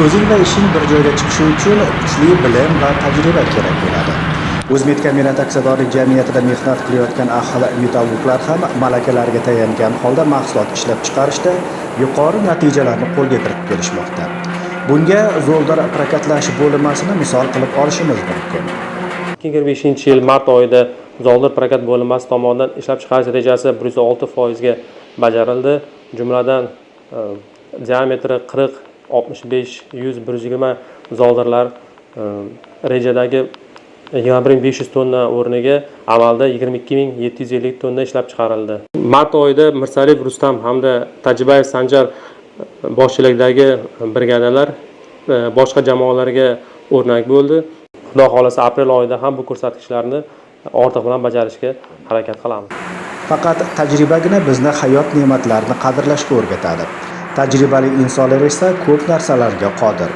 So'zing va ishing bir joyda chiqishi uchun kuchli bilim va tajriba kerak bo'ladi. O'zmit kombinat aksiyadorlik jamiyatida mehnat qilayotgan ahli metallurglar ham malakalariga tayangan holda mahsulot ishlab chiqarishda yuqori natijalarni qo'lga kiritib kelishmoqda. Bunga Zoldar prokatlash bo'linmasini misol qilib olishimiz mumkin. 2025-yil mart oyida Zoldar prokat bo'linmasi tomonidan ishlab chiqarish rejasi 106% ga bajarildi. Jumladan diametri 40, 65, 100, 120 zoldirlar rejadagi 21500 tonna o'rniga amalda 22750 tonna ishlab chiqarildi. Mart oyida Mirsaliyev Rustam hamda Tajibayev Sanjar boshchiligidagi brigadalar boshqa jamoalarga o'rnak bo'ldi. Xudo xolasa aprel oyida ham bu ko'rsatkichlarni ortiq bilan bajarishga harakat qilamiz. Faqat tajribagina bizni hayot ne'matlarini qadrlashga o'rgatadi. Tajribali insonlar esa ko'p narsalarga qodir.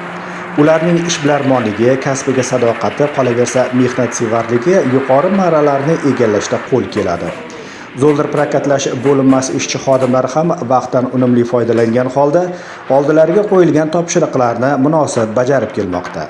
Ularning ishbilarmonligi, kasbiga sadoqati, qolaversa mehnatsevarligi yuqori marralarni egallashda qo'l keladi. Zoldar prokatlash bo'linmasi ishchi xodimlari ham vaqtdan unumli foydalangan holda oldilariga qo'yilgan topshiriqlarni munosib bajarib kelmoqda.